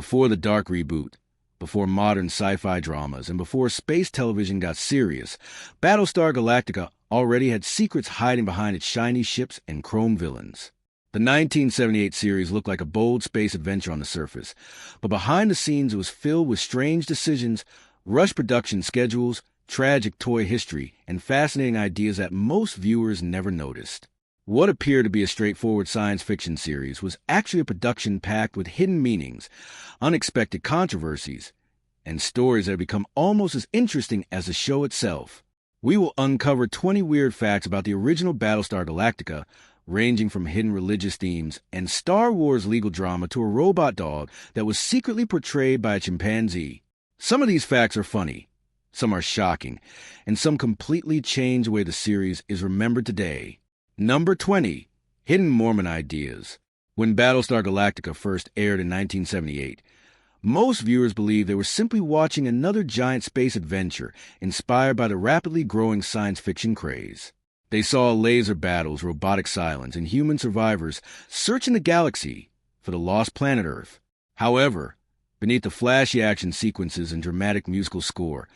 Before the dark reboot, before modern sci-fi dramas, and before space television got serious, Battlestar Galactica already had secrets hiding behind its shiny ships and chrome villains. The 1978 series looked like a bold space adventure on the surface, but behind the scenes it was filled with strange decisions, rushed production schedules, tragic toy history, and fascinating ideas that most viewers never noticed. What appeared to be a straightforward science fiction series was actually a production packed with hidden meanings, unexpected controversies, and stories that have become almost as interesting as the show itself. We will uncover 20 weird facts about the original Battlestar Galactica, ranging from hidden religious themes and Star Wars legal drama to a robot dog that was secretly portrayed by a chimpanzee. Some of these facts are funny, some are shocking, and some completely change the way the series is remembered today. Number 20. Hidden Mormon Ideas. When Battlestar Galactica first aired in 1978, most viewers believed they were simply watching another giant space adventure inspired by the rapidly growing science fiction craze. They saw laser battles, robotic silence, and human survivors searching the galaxy for the lost planet Earth. However, beneath the flashy action sequences and dramatic musical score,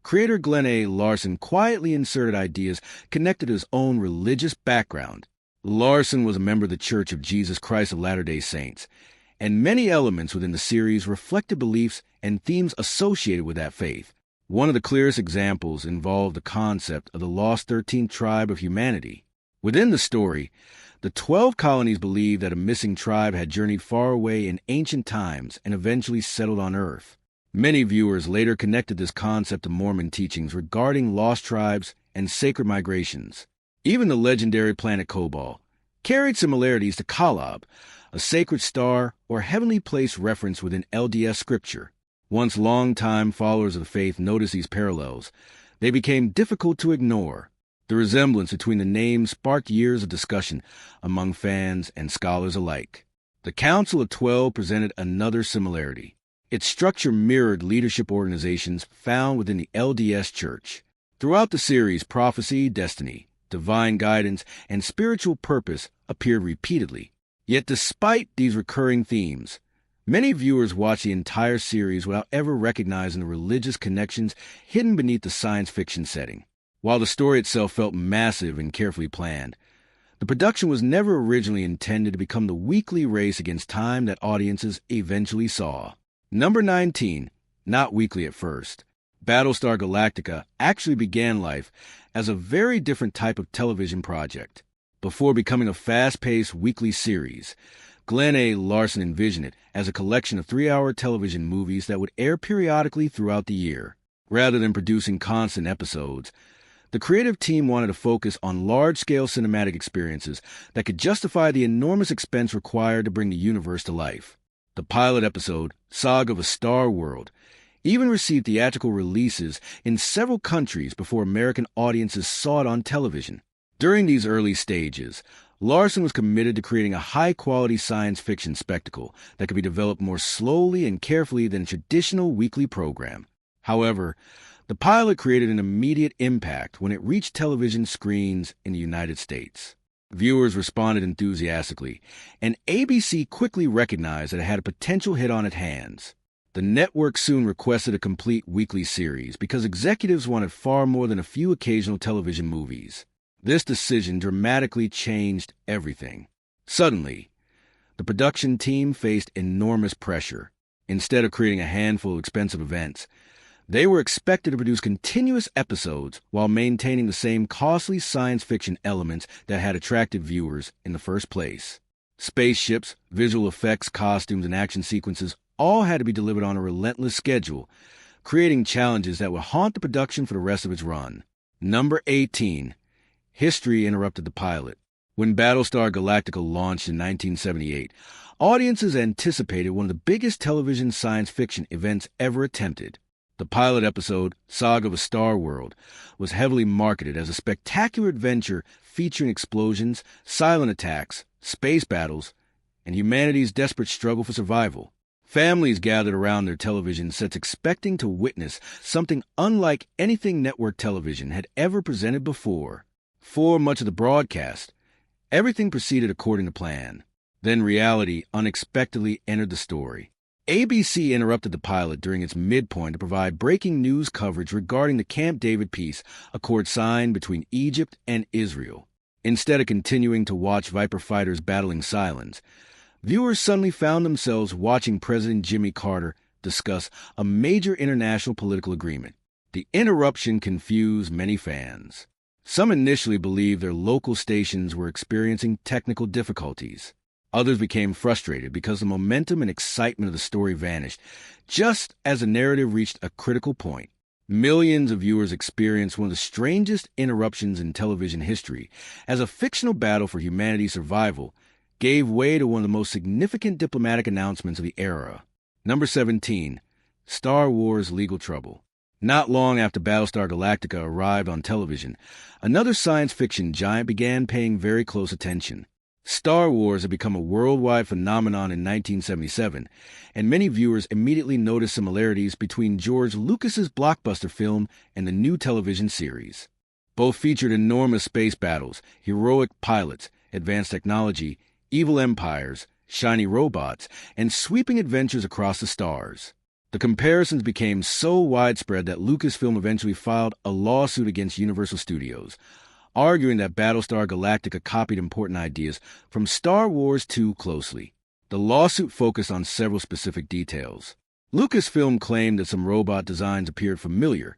creator Glenn A. Larson quietly inserted ideas connected to his own religious background. Larson was a member of the Church of Jesus Christ of Latter-day Saints, and many elements within the series reflected beliefs and themes associated with that faith. One of the clearest examples involved the concept of the lost 13th tribe of humanity. Within the story, the 12 colonies believed that a missing tribe had journeyed far away in ancient times and eventually settled on Earth. Many viewers later connected this concept to Mormon teachings regarding lost tribes and sacred migrations. Even the legendary planet Cobol carried similarities to Kolob, a sacred star or heavenly place reference within LDS scripture. Once long-time followers of the faith noticed these parallels, they became difficult to ignore. The resemblance between the names sparked years of discussion among fans and scholars alike. The Council of 12 presented another similarity. Its structure mirrored leadership organizations found within the LDS Church. Throughout the series, prophecy, destiny, divine guidance, and spiritual purpose appeared repeatedly. Yet despite these recurring themes, many viewers watched the entire series without ever recognizing the religious connections hidden beneath the science fiction setting. While the story itself felt massive and carefully planned, the production was never originally intended to become the weekly race against time that audiences eventually saw. Number 19. Not weekly at first. Battlestar Galactica actually began life as a very different type of television project. Before becoming a fast-paced weekly series, Glenn A. Larson envisioned it as a collection of 3-hour television movies that would air periodically throughout the year. Rather than producing constant episodes, the creative team wanted to focus on large-scale cinematic experiences that could justify the enormous expense required to bring the universe to life. The pilot episode, Saga of a Star World, even received theatrical releases in several countries before American audiences saw it on television. During these early stages, Larson was committed to creating a high-quality science fiction spectacle that could be developed more slowly and carefully than a traditional weekly program. However, the pilot created an immediate impact when it reached television screens in the United States. Viewers responded enthusiastically, and ABC quickly recognized that it had a potential hit on its hands. The network soon requested a complete weekly series because executives wanted far more than a few occasional television movies. This decision dramatically changed everything. Suddenly, the production team faced enormous pressure. Instead of creating a handful of expensive events, they were expected to produce continuous episodes while maintaining the same costly science fiction elements that had attracted viewers in the first place. Spaceships, visual effects, costumes, and action sequences all had to be delivered on a relentless schedule, creating challenges that would haunt the production for the rest of its run. Number 18. History interrupted the pilot. When Battlestar Galactica launched in 1978, audiences anticipated one of the biggest television science fiction events ever attempted. The pilot episode, Saga of a Star World, was heavily marketed as a spectacular adventure featuring explosions, silent attacks, space battles, and humanity's desperate struggle for survival. Families gathered around their television sets expecting to witness something unlike anything network television had ever presented before. For much of the broadcast, everything proceeded according to plan. Then reality unexpectedly entered the story. ABC interrupted the pilot during its midpoint to provide breaking news coverage regarding the Camp David peace accord signed between Egypt and Israel. Instead of continuing to watch Viper fighters battling Cylons, viewers suddenly found themselves watching President Jimmy Carter discuss a major international political agreement. The interruption confused many fans. Some initially believed their local stations were experiencing technical difficulties. Others became frustrated because the momentum and excitement of the story vanished just as the narrative reached a critical point. Millions of viewers experienced one of the strangest interruptions in television history as a fictional battle for humanity's survival gave way to one of the most significant diplomatic announcements of the era. Number 17. Star Wars Legal Trouble. Not long after Battlestar Galactica arrived on television, another science fiction giant began paying very close attention. Star Wars had become a worldwide phenomenon in 1977, and many viewers immediately noticed similarities between George Lucas's blockbuster film and the new television series. Both featured enormous space battles, heroic pilots, advanced technology, evil empires, shiny robots, and sweeping adventures across the stars. The comparisons became so widespread that Lucasfilm eventually filed a lawsuit against Universal Studios, arguing that Battlestar Galactica copied important ideas from Star Wars too closely. The lawsuit focused on several specific details. Lucasfilm claimed that some robot designs appeared familiar,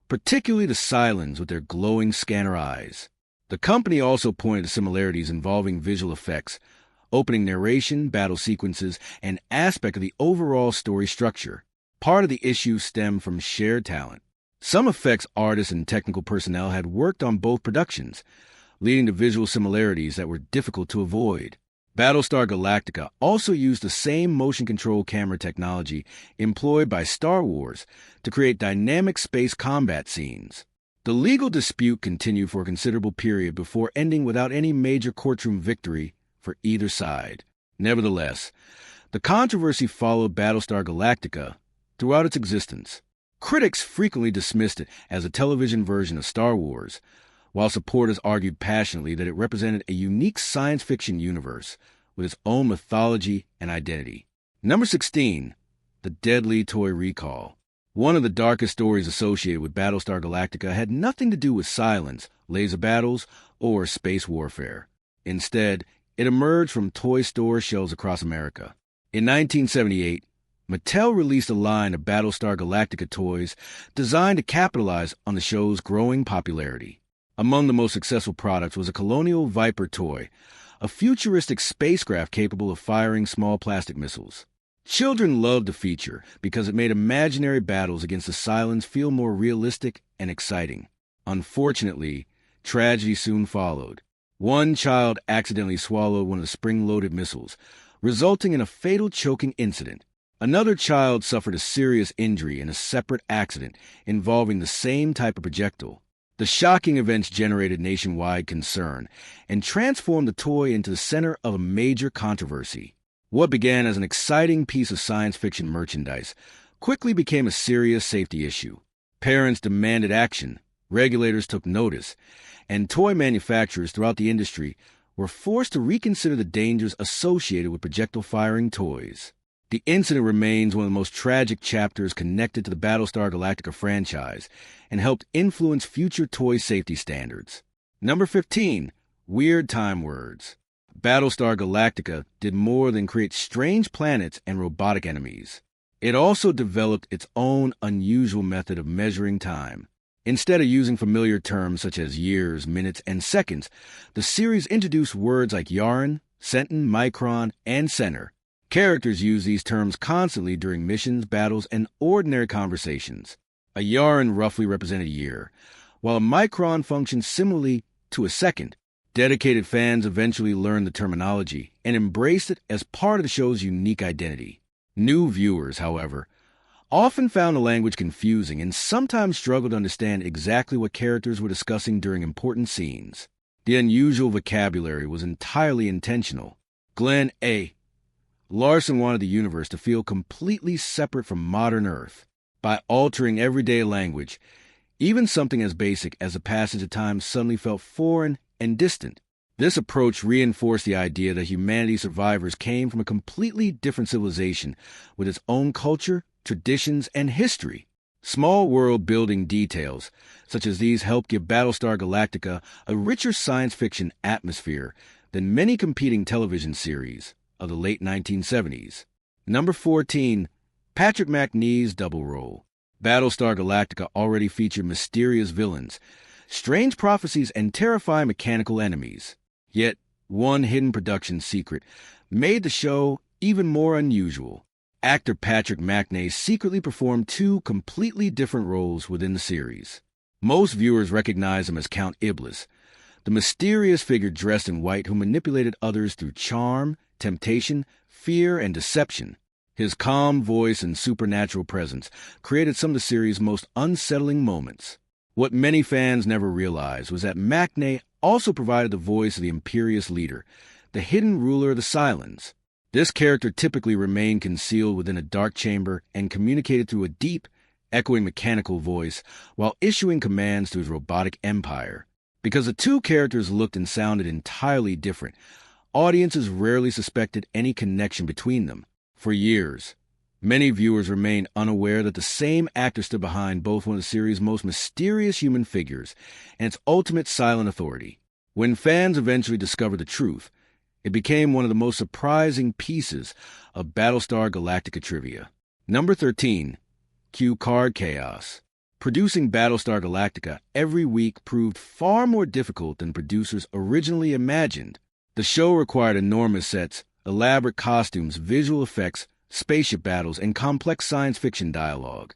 particularly the Cylons with their glowing scanner eyes. The company also pointed to similarities involving visual effects, opening narration, battle sequences, and aspect of the overall story structure. Part of the issue stemmed from shared talent. Some effects artists and technical personnel had worked on both productions, leading to visual similarities that were difficult to avoid. Battlestar Galactica also used the same motion control camera technology employed by Star Wars to create dynamic space combat scenes. The legal dispute continued for a considerable period before ending without any major courtroom victory for either side. Nevertheless, the controversy followed Battlestar Galactica throughout its existence. Critics frequently dismissed it as a television version of Star Wars, while supporters argued passionately that it represented a unique science fiction universe with its own mythology and identity. Number 16. The Deadly Toy Recall. One of the darkest stories associated with Battlestar Galactica had nothing to do with Cylons, laser battles, or space warfare. Instead, it emerged from toy store shelves across America. In 1978, Mattel released a line of Battlestar Galactica toys designed to capitalize on the show's growing popularity. Among the most successful products was a Colonial Viper toy, a futuristic spacecraft capable of firing small plastic missiles. Children loved the feature because it made imaginary battles against the Cylons feel more realistic and exciting. Unfortunately, tragedy soon followed. One child accidentally swallowed one of the spring-loaded missiles, resulting in a fatal choking incident. Another child suffered a serious injury in a separate accident involving the same type of projectile. The shocking events generated nationwide concern and transformed the toy into the center of a major controversy. What began as an exciting piece of science fiction merchandise quickly became a serious safety issue. Parents demanded action, regulators took notice, and toy manufacturers throughout the industry were forced to reconsider the dangers associated with projectile-firing toys. The incident remains one of the most tragic chapters connected to the Battlestar Galactica franchise and helped influence future toy safety standards. Number 15. Weird Time Words. Battlestar Galactica did more than create strange planets and robotic enemies. It also developed its own unusual method of measuring time. Instead of using familiar terms such as years, minutes, and seconds, the series introduced words like yaran, centon, micron, and center. Characters use these terms constantly during missions, battles, and ordinary conversations. A yaran roughly represented a year, while a micron functioned similarly to a second. Dedicated fans eventually learned the terminology and embraced it as part of the show's unique identity. New viewers, however, often found the language confusing and sometimes struggled to understand exactly what characters were discussing during important scenes. The unusual vocabulary was entirely intentional. Glenn A. Larson wanted the universe to feel completely separate from modern Earth. By altering everyday language, even something as basic as the passage of time suddenly felt foreign and distant. This approach reinforced the idea that humanity's survivors came from a completely different civilization with its own culture, traditions, and history. Small world-building details, such as these, help give Battlestar Galactica a richer science fiction atmosphere than many competing television series of the late 1970s. Number 14. Patrick Macnee's double role. Battlestar Galactica already featured mysterious villains, strange prophecies, and terrifying mechanical enemies. Yet, one hidden production secret made the show even more unusual. Actor Patrick Macnee secretly performed two completely different roles within the series. Most viewers recognize him as Count Iblis, the mysterious figure dressed in white who manipulated others through charm, temptation, fear, and deception. His calm voice and supernatural presence created some of the series' most unsettling moments. What many fans never realized was that Macnee also provided the voice of the imperious leader, the hidden ruler of the Cylons. This character typically remained concealed within a dark chamber and communicated through a deep, echoing mechanical voice while issuing commands to his robotic empire. Because the two characters looked and sounded entirely different, audiences rarely suspected any connection between them. For years, many viewers remained unaware that the same actor stood behind both one of the series' most mysterious human figures and its ultimate silent authority. When fans eventually discovered the truth, it became one of the most surprising pieces of Battlestar Galactica trivia. Number 13. Cue card chaos. Producing Battlestar Galactica every week proved far more difficult than producers originally imagined. The show required enormous sets, elaborate costumes, visual effects, spaceship battles, and complex science fiction dialogue,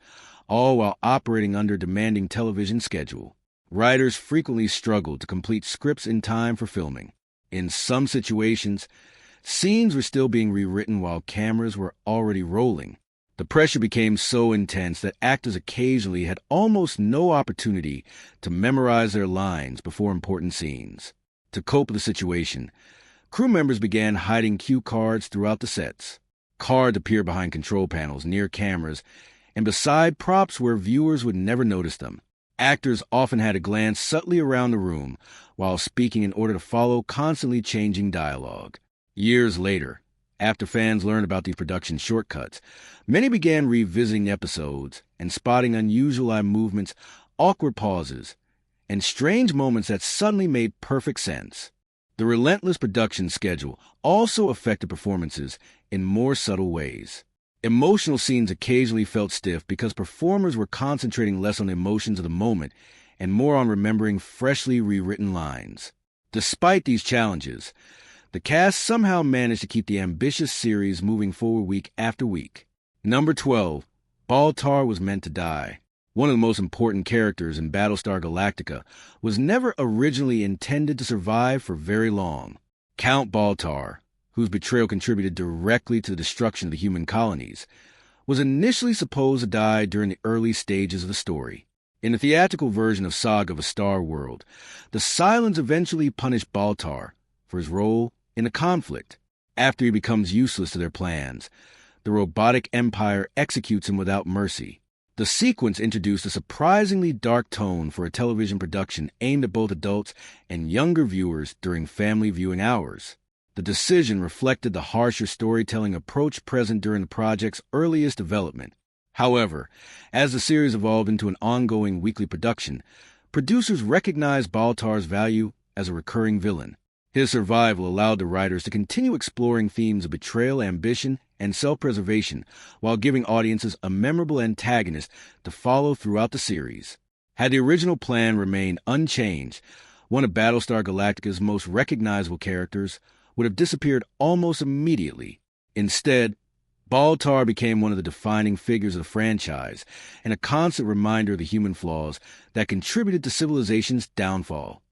all while operating under a demanding television schedule. Writers frequently struggled to complete scripts in time for filming. In some situations, scenes were still being rewritten while cameras were already rolling. The pressure became so intense that actors occasionally had almost no opportunity to memorize their lines before important scenes. To cope with the situation, crew members began hiding cue cards throughout the sets. Cards appeared behind control panels, near cameras, and beside props where viewers would never notice them. Actors often had to glance subtly around the room while speaking in order to follow constantly changing dialogue. Years later, after fans learned about these production shortcuts, many began revisiting episodes and spotting unusual eye movements, awkward pauses, and strange moments that suddenly made perfect sense. The relentless production schedule also affected performances in more subtle ways. Emotional scenes occasionally felt stiff because performers were concentrating less on the emotions of the moment and more on remembering freshly rewritten lines. Despite these challenges, the cast somehow managed to keep the ambitious series moving forward week after week. Number 12. Baltar was meant to die. One of the most important characters in Battlestar Galactica was never originally intended to survive for very long. Count Baltar, whose betrayal contributed directly to the destruction of the human colonies, was initially supposed to die during the early stages of the story. In the theatrical version of Saga of a Star World, the Cylons eventually punish Baltar for his role in the conflict. After he becomes useless to their plans, the robotic empire executes him without mercy. The sequence introduced a surprisingly dark tone for a television production aimed at both adults and younger viewers during family viewing hours. The decision reflected the harsher storytelling approach present during the project's earliest development. However, as the series evolved into an ongoing weekly production, producers recognized Baltar's value as a recurring villain. His survival allowed the writers to continue exploring themes of betrayal, ambition, and self-preservation while giving audiences a memorable antagonist to follow throughout the series. Had the original plan remained unchanged, one of Battlestar Galactica's most recognizable characters would have disappeared almost immediately. Instead, Baltar became one of the defining figures of the franchise and a constant reminder of the human flaws that contributed to civilization's downfall.